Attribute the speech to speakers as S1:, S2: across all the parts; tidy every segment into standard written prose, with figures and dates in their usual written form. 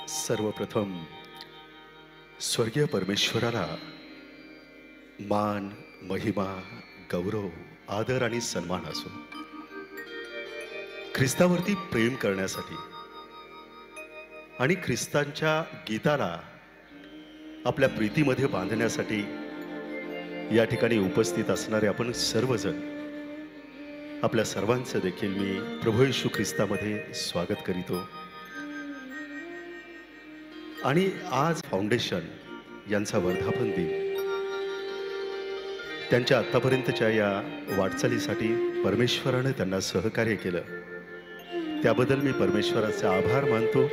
S1: सर्वप्रथम स्वर्गीय परमेश्वराला मान, महिमा, गौरव, आदर आणि सन्मान असो. ख्रिस्तावरती प्रेम करण्यासाठी आणि ख्रिस्तांच्या गीताला आपल्या प्रीतीमध्ये बांधण्यासाठी या ठिकाणी उपस्थित असणारे आपण सर्वजण, आपल्या सर्वांचं देखील मी प्रभू येशू ख्रिस्तामध्ये स्वागत करीतो. आणि आज फाउंडेशन यांचा वर्धापन दिन, त्यांच्या आतापर्यंतच्या या वाटचालीसाठी परमेश्वराने त्यांना सहकार्य केलं, त्याबद्दल मी परमेश्वराचे आभार मानतो.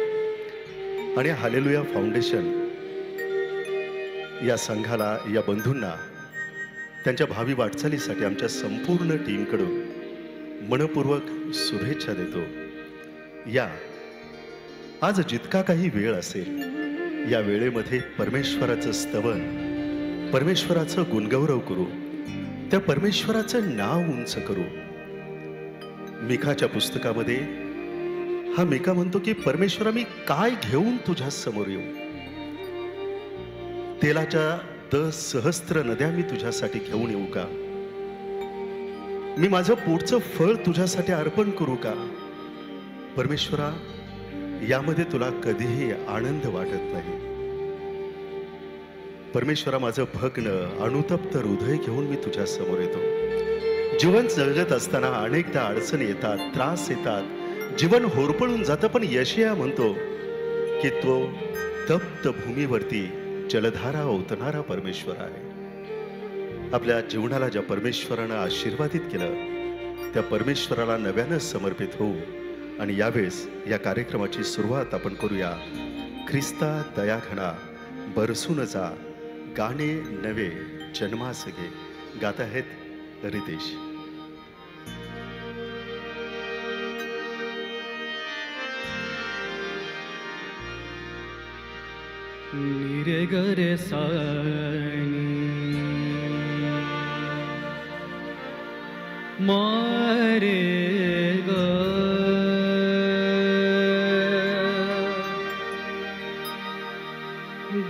S1: आणि हालेलुया फाउंडेशन या संघाला, या बंधूंना त्यांच्या भावी वाटचालीसाठी आमच्या संपूर्ण टीमकडून मनपूर्वक शुभेच्छा देतो. या आज जितका काही वेळ असेल, या वेळेमध्ये परमेश्वराचं स्तवन, परमेश्वराचं गुणगौरव करू, त्या परमेश्वराचं नाव उंच करू. मिखाच्या पुस्तकामध्ये हा मिका म्हणतो की परमेश्वरा, मी काय घेऊन तुझ्या समोर येऊ? तेलाच्या 10 सहस्त्र नद्या मी तुझ्यासाठी घेऊन येऊ का? मी माझं पोटचं फळ तुझ्यासाठी अर्पण करू का? परमेश्वरा, यामध्ये तुला कधीही आनंद वाटत नाही. परमेश्वरा, माझं भग्न अनुतप्त हृदय घेऊन मी तुझ्या समोर येतो. जीवन जगत असताना अनेकदा अडचणी येतात, त्रास येतात, जीवन होरपळून जातं, पण यशाया म्हणतो की तो तप्त भूमीवरती जलधारा ओतणारा परमेश्वर आहे. आपल्या जीवनाला ज्या परमेश्वरानं आशीर्वादित केलं, त्या परमेश्वराला नव्यानं समर्पित होऊ. आणि यावेळेस या कार्यक्रमाची सुरुवात आपण करूया. ख्रिस्ता दयाघना बरसून जा, गाणे नवे जन्मास गे. गात आहेत रितेश.
S2: निरगरे सानी मारे ग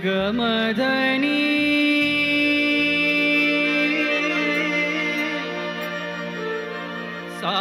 S2: गमधनी सा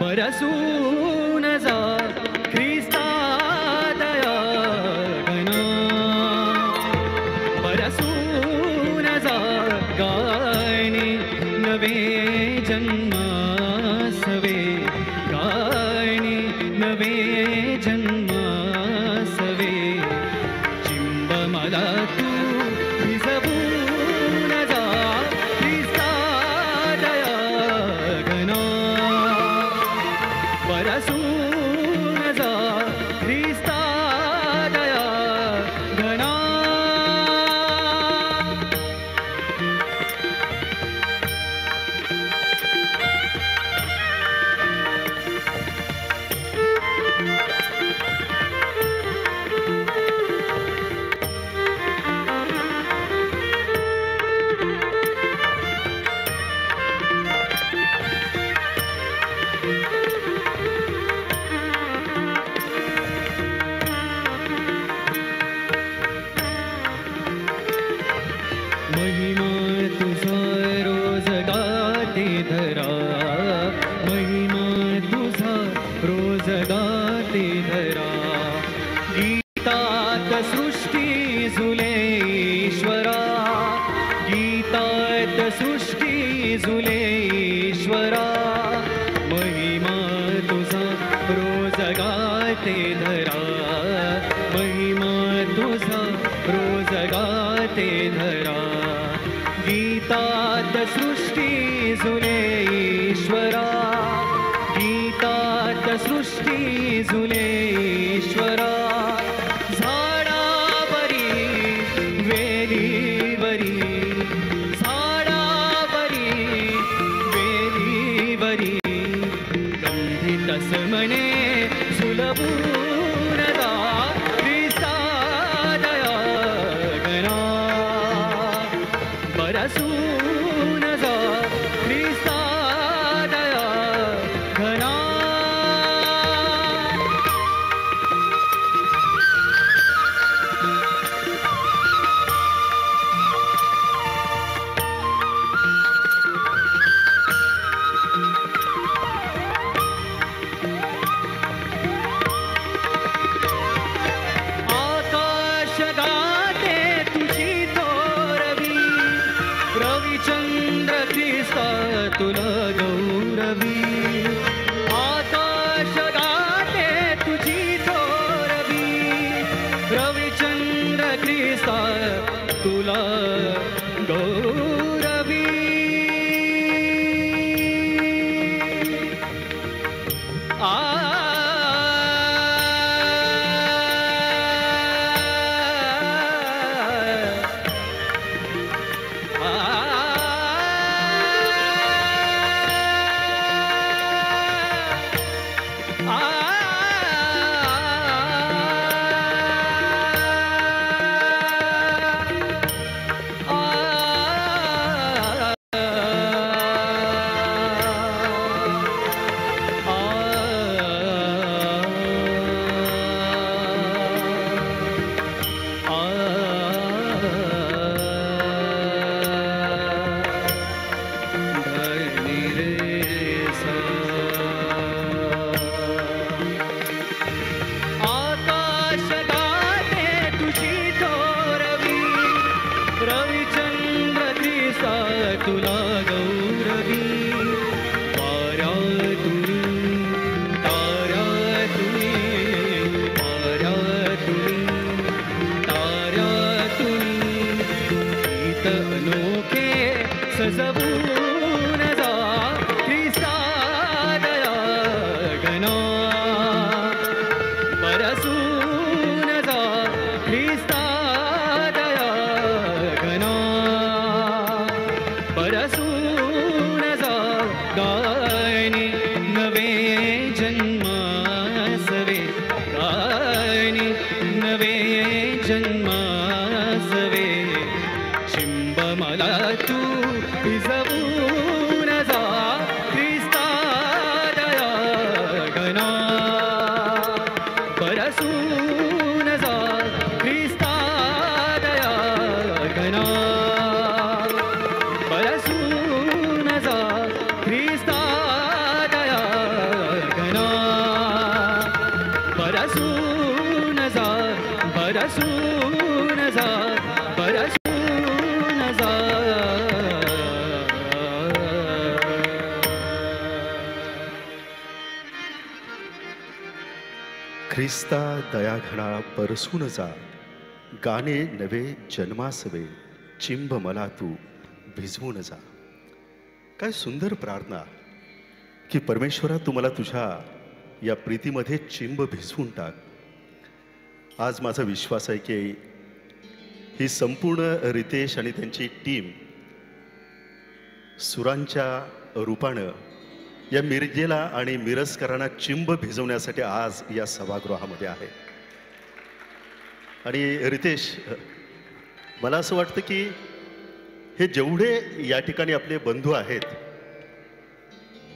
S2: बरसून जा, ख्रिस्ता दयाघना बरसून जा, गाणे नवे जन्मासवे, गाणे नवे जन्मासवे. चिंब मला तू भिजवून जा, ख्रिस्ता दयाघना बरसून जा, ख्रिस्ता दयाघना. महिमा तुझा रोज गाते धरा, महिमा तुझा रोज गाते धरा. गीतात सृष्टी झुले ईश्वरा, गीतात सृष्टी झुले ईश्वरा. महिमा तुझा रोज गाते धरा, महिमा तुझा रोज गाते धरा. गीतात सृष्टी झुले ईश्वरा, गीतात सृष्टी झुले ईश्वरा. झाडावरी वेलीवरी, झाडावरी वेलीवरी गंधितस म्हणे सुलभून जा ख्रिस्ता दया गणा. बरसून जा ख्रिस्ता दया घना. आकाश गाते तुझी थोरवी, रविचंद्र ख्रिस्ता तुला गौरवी. आकाश गाते तुझी थोरवी, रविचंद्र ख्रिस्ता तुला गौरवी. आकाश गाते तुझी थोरवी, रविचंद्र ख्रिस्ता तुला गौरवी. वाऱ्यातुनी ताऱ्यातुनी, वाऱ्यातुनी ताऱ्यातुनी गीत अनोखे सजवून जा ख्रिस्ता दया गणा. बरसून जा ख्रिस्ता दया घना. बरसून जा गायनी नवे जन्मासवे, गायनी नवे जन्मासवे. चिंब मला तू भिजवून जा ख्रिस्ता दया घना. बरसून जा ख्रिस्ता दया घना. बरसून जा ख्रिस्ता दया घना. बरसून जा, बरसून जा, बरसून जा.
S1: ख्रिस्ता दयाघणा परसून जा, गाणे नवे जन्मासवे. चिंब मला तू भिजवून जा. काय सुंदर प्रार्थना की परमेश्वरा तू मला तुझ्या या प्रीतीमध्ये चिंब भिजवून टाक. आज माझा विश्वास आहे की ही संपूर्ण रितेश आणि त्यांची टीम सुरांच्या रूपानं या मिरजेला आणि मिरजकरांना चिंब भिजवण्यासाठी आज या सभागृहामध्ये आहे. आणि रितेश, मला असं वाटतं की हे जेवढे या ठिकाणी आपले बंधू आहेत,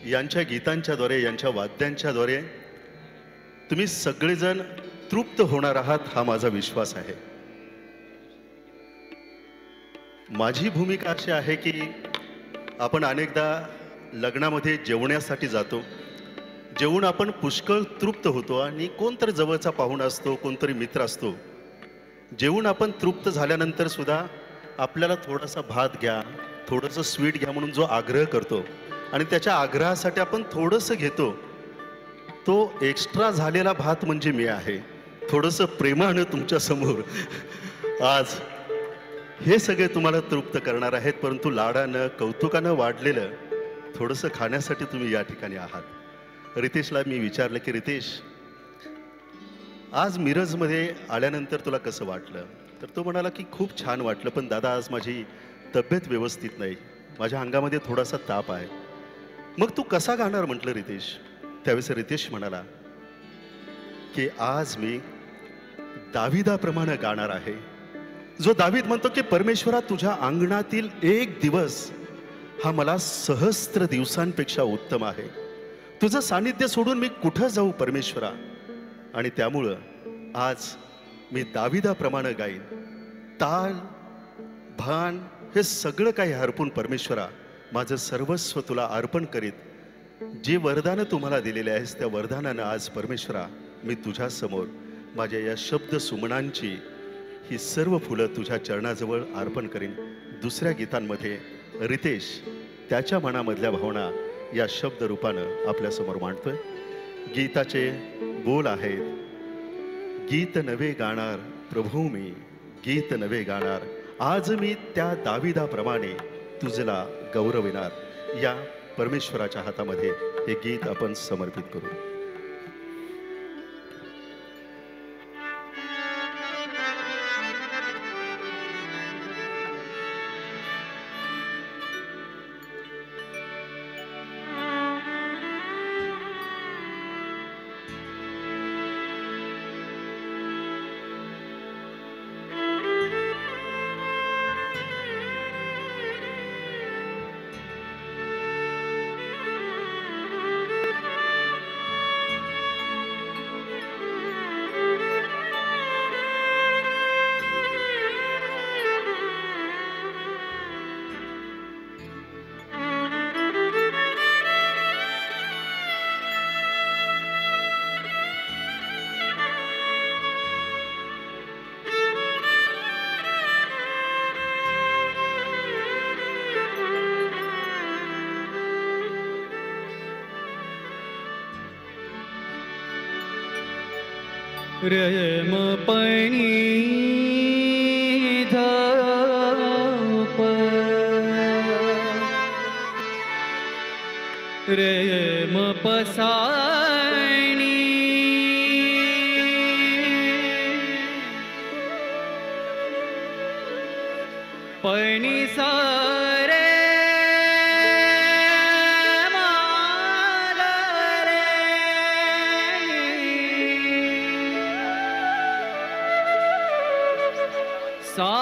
S1: यांच्या गीतांच्याद्वारे, यांच्या वाद्यांच्याद्वारे तुम्ही सगळेजण तृप्त होणार आहात, हा माझा विश्वास आहे. माझी भूमिका अशी आहे की आपण अनेकदा लग्नामध्ये जेवण्यासाठी जातो, जेवून आपण पुष्कळ तृप्त होतो आणि कोणतरी जवळचा पाहुणा असतो, कोणतरी मित्र असतो. जेवून आपण तृप्त झाल्यानंतर सुद्धा आपल्याला थोडासा भात घ्या, थोडंसं स्वीट घ्या म्हणून जो आग्रह करतो आणि त्याच्या आग्रहासाठी आपण थोडंसं घेतो, तो एक्स्ट्रा झालेला भात म्हणजे मी आहे. थोडंसं प्रेमानं तुमच्यासमोर आज हे सगळे तुम्हाला तृप्त करणार आहेत, परंतु लाडानं कौतुकानं वाढलेलं थोडंसं खाण्यासाठी तुम्ही या ठिकाणी आहात. रितेशला मी विचारलं की रितेश, आज मिरजमध्ये आल्यानंतर तुला कसं वाटलं? तर तो म्हणाला की खूप छान वाटलं, पण दादा आज माझी तब्येत व्यवस्थित नाही, माझ्या अंगामध्ये थोडासा ताप आहे. मग तू कसा गाणार म्हटलं रितेश. त्यावेळेस रितेश म्हणाला की आज मी दाविदाप्रमाणे गाणार आहे. जो दावीद म्हणतो की परमेश्वरा, तुझ्या अंगणातील एक दिवस हा मला सहस्त्र दिवसांपेक्षा उत्तम आहे. तुझं सानिध्य सोडून मी कुठं जाऊ परमेश्वरा. आणि त्यामुळं आज मी दाविदाप्रमाणे गाईन. ताल भान हे सगळं काही हरपून परमेश्वरा माझं सर्वस्व तुला अर्पण करीत. जे वरदानं तुम्हाला दिलेले आहेस त्या वरदानानं आज परमेश्वरा मी तुझ्या समोर माझ्या या शब्द सुमनांची ही सर्व फुलं तुझ्या चरणाजवळ अर्पण करीन. दुसऱ्या गीतांमध्ये रितेश त्याच्या मनामधल्या भावना या शब्द रूपानं आपल्यासमोर मांडतोय. गीताचे बोल आहेत, गीत नवे गाणार प्रभू मी, गीत नवे गाणार. आज मी त्या दाविदाप्रमाणे तुझला गौरविणार. या परमेश्वराच्या हातामध्ये हे गीत आपण समर्पित करू.
S2: रम पणी धाप रम पसाणी पणी सारे सा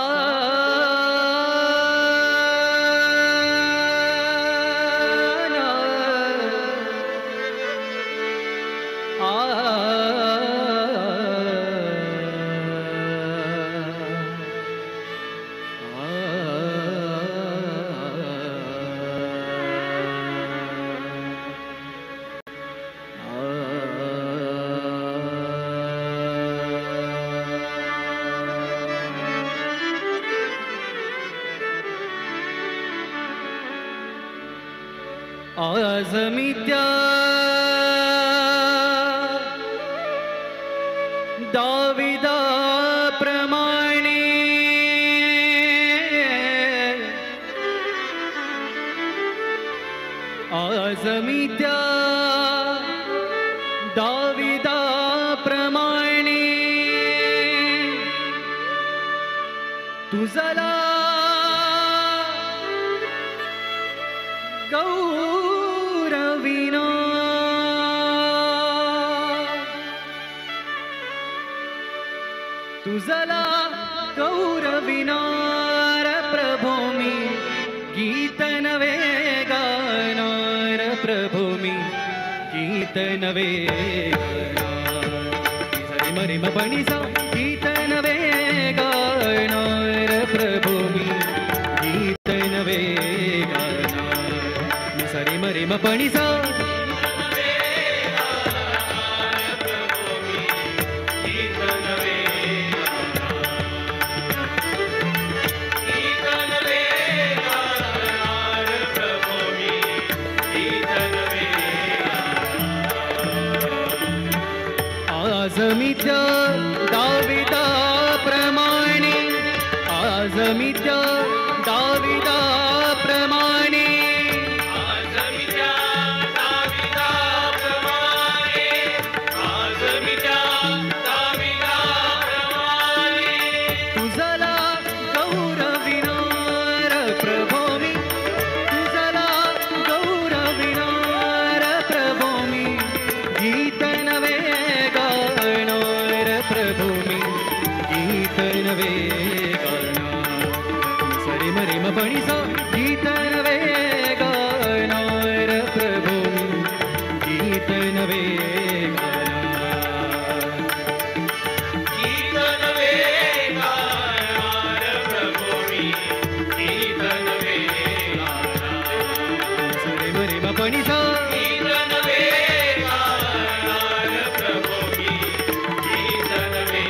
S2: आज मी त्या दाविदाप्रमाणे आज मी त्या दाविदाप्रमाणे तुझला गौरविना तुझला गौरविनार प्रभो मी गीत नवे गाणार प्रभो मी गीत नवे गाणार मरे मपणीसा गीत नवे गाणार प्रभो मी गीत नवे गाणार सरे मरे मपणीसा आज मी त्या दाविदाप्रमाणे आज मी त्या प्रभो मी तुझला गौरविणार प्रभो मी गीत नवे गाणार प्रभो मी गीत नवे गाणार सरे मरे म पणी सा गीत नवे गाणार प्रभो मी गीत नवे गाणार
S3: गीत नवे गाणार प्रभो मी गीत नवे गाणार
S2: सरे मरे म पणी सा
S3: गीत नवे गाणार प्रभो मी गीत नवे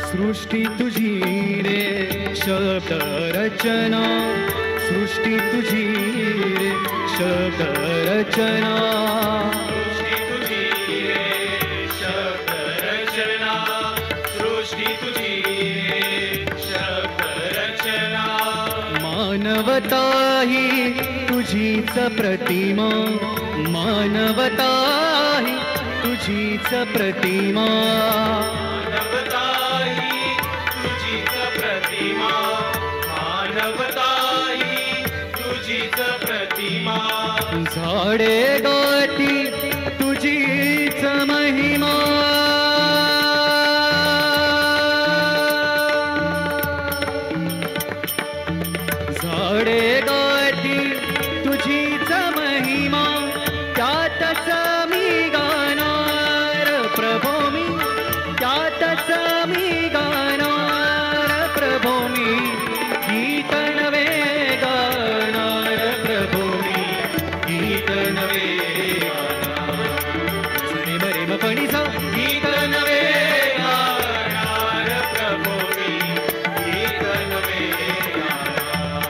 S2: सृष्टी तुझी रे शब्द रचना सृष्टी तुझी रे शब्द रचना
S3: सृष्टी तुझी रे शब्द रचना सृष्टी तुझी रे शब्द रचना
S2: मानवता ही तुझीच प्रतिमा मानवता ही तुझीच प्रतिमा
S3: मानवता ही तुझीच प्रतिमा मानवता ही तुझीच प्रतिमा
S2: झाडे गाती तुझीच महिमा झाडे गाती तुझीच महिमा त्यातच मी गाणार प्रभो मी त्यातच मी गाणार प्रभो मी गीत नवे गाणार प्रभो मी गीत नवे गाणार सरे मरे म पणी सा गीत नवे
S3: गाणार प्रभो मी गीत नवे गाणार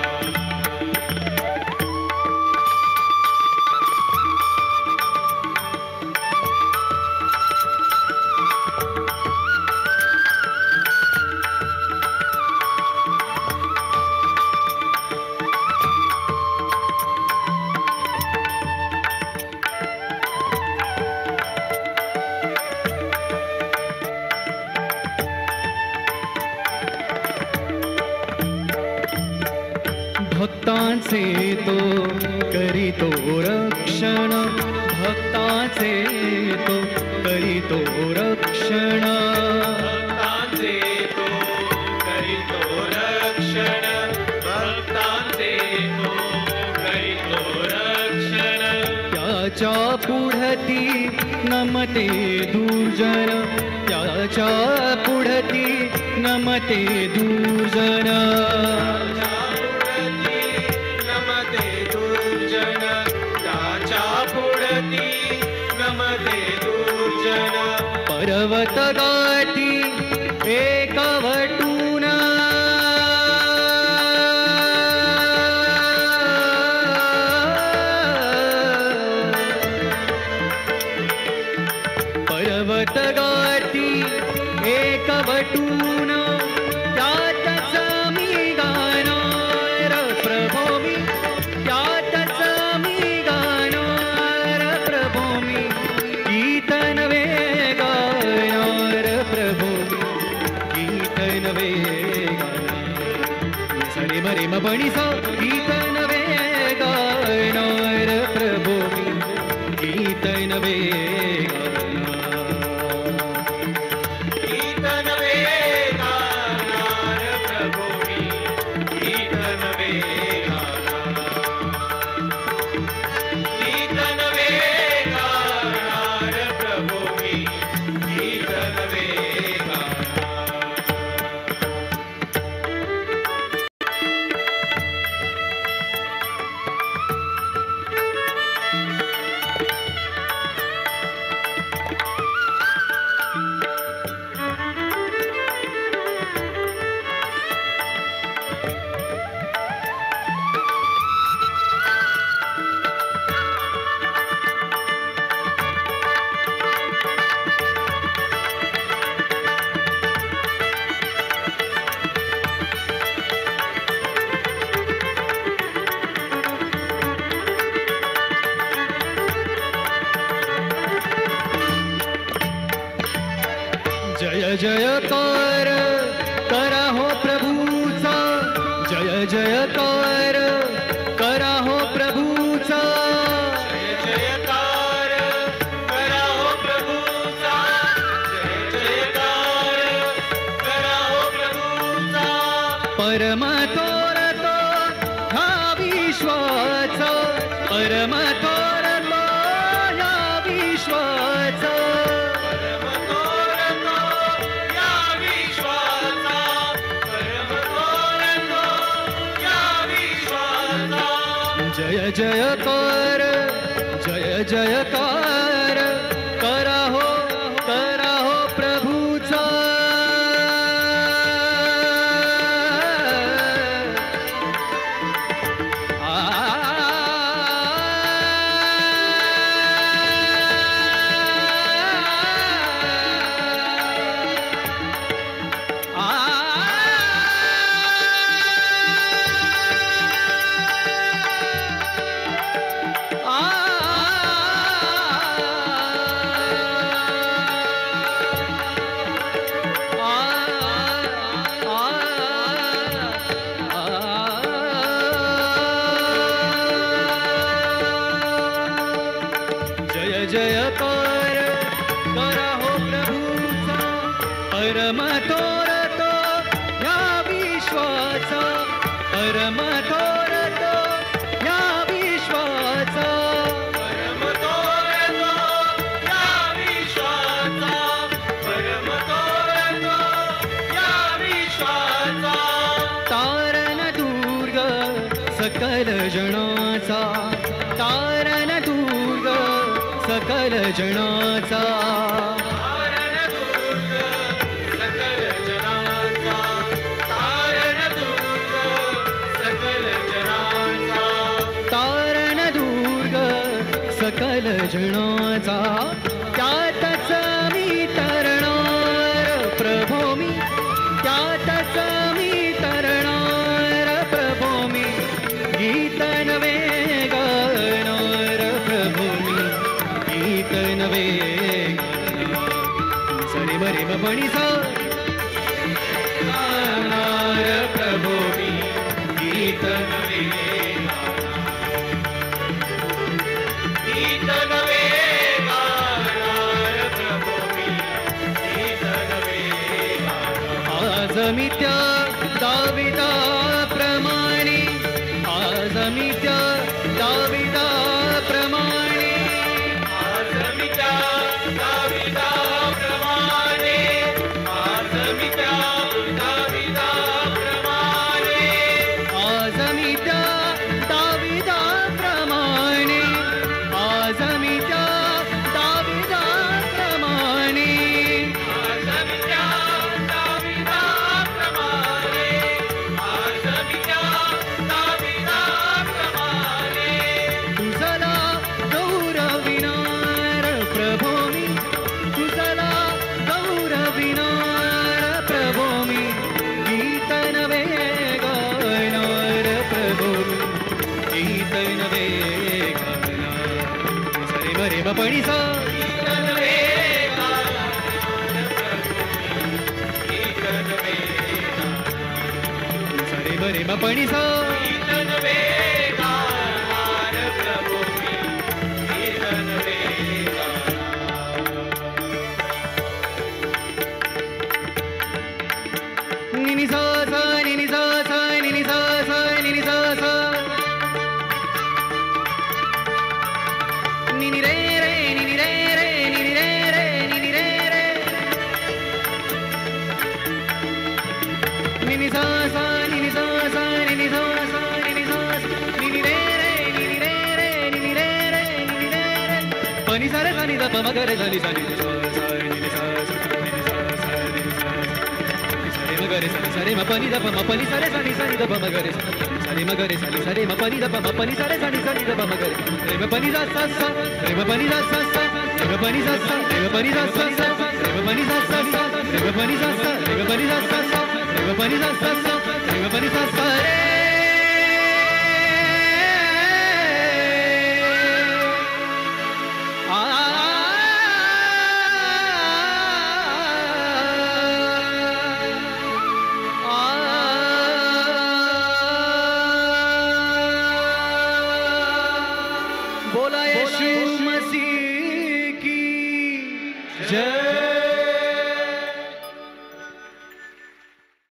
S2: भक्तांचे तो करीतो रक्षण भक्तांचे तो करीतो रक्षण
S3: भक्तांचे तो करीतो रक्षण भक्तांचे तो करीतो रक्षण
S2: त्याच्या पुढती नमते दुर्जन त्याच्या पुढती नमते दुर्जन
S3: नमते दुर्जन त्याच्या पुढती नमते दुर्जन
S2: पर्वत गाठी एकवटून पर्वत गाठी एकवटून त्यातच मी गाणार प्रभो मी त्यातच मी गाणार प्रभो मी गीत नवे गाणार प्रभो मी गीत नवे गाणार सरे मरे म पणी सा गीत नवे गाणार प्रभो मी गीत नवे
S3: गीत नवे गाणार प्रभो मी गीत नवे गाणार गीत नवे गाणार प्रभो मी गीत नवे गाणार
S2: जय जयकार करा हो प्रभूचा, जय जयकार करा हो प्रभूचा,
S3: जय जयकार करा हो प्रभूचा, जय जयकार करा हो प्रभूचा.
S2: परम थोर तो हा विश्वाचा, परम थोर तो ह्या विश्वाचा,
S3: परम थोर तो या विश्वाचा, परम थोर तो या विश्वाचा.
S2: जय जयकार जय जयकार करा हो प्रभूचा. जय जयकार करा हो प्रभूचा, परम थोर तो ह्या विश्वाचा, परम थोर तो ह्या विश्वाचा,
S3: परम थोर तो या विश्वाचा, परम थोर तो या विश्वाचा.
S2: तारण दुर्ग सकल जनाचा, तारण दुर्ग सकल जनाचा,
S3: तारण दुर्ग सकल जनाचा, तारण दुर्ग सकल जनाचा.
S2: तारण दुर्ग सकल जनाचा. त्यातच मी तरणार प्रभो मी, त्यातच मी तरणार प्रभो मी, गीत नवे गाणार प्रभो मी, गीत नवे गाणार. सरे मरे मणी सा गाणार प्रभो मी, गीत नवे
S3: गीत नवे गाणार प्रभो मी, गीत नवे गाणार.
S2: आज मी त्या दाविदा प्रमाणे, आज मी त्या दाविदा प्रमाणे,
S3: आज मी त्या दाविदा प्रमाणे, आज मी त्या दाविदा प्रमाणे,
S2: आज मी त्या दाविदा प्रमाणे, आज मी त्या दाविदा प्रमाणे,
S3: आज मी त्या दाविदा प्रमाणे, आज मी त्या दाविदा प्रमाणे.
S2: तुझला गौरविनार प्रभो मी, तुझला गौरविनार प्रभो मी, गीत नवे गाणार प्रभो मी, गीत नवे गाणार. सरे मरे मणी सा
S3: गीत नवे गाणार गीत नवे गाणार.
S2: सरे मरे मणी सा
S3: गीत नवे गाणार प्रभो मी, गीत नवे गाणार.
S2: निनी सा सा निनी सा सा निनी सा सा निनी सा सा निनी रे रे निनी रे रे निनी रे रे निनी रे रे निनी सा सा निनी सा सा निनी सा सा निनी सा सा निनी रे रे निनी रे रे निनी रे रे निनी रे रे. पनि सा रे सा नि दा प म ग रे सा नि सा नि सा सा निनी सा सा निनी सा सा निनी सा सा. सरे म ग रे सा नि सा रे म प नि दा प म प नि सा रे सा नि सा नि दा प म ग रे सा. सरे म ग रे सा नि सा रे म प नि दा प म प नि सा रे सा नि सा नि दा प म ग रे. रे म प नि दा सा सा, रे म प नि दा सा सा, रे म प नि दा सा, रे म प नि दा सा सा, रे म प नि दा सा सा, रे म प नि दा सा, रे म प नि दा सा सा, रे म प नि दा सा सा, रे म प नि दा सा रे. आ बोला यीशु मसीह की जय।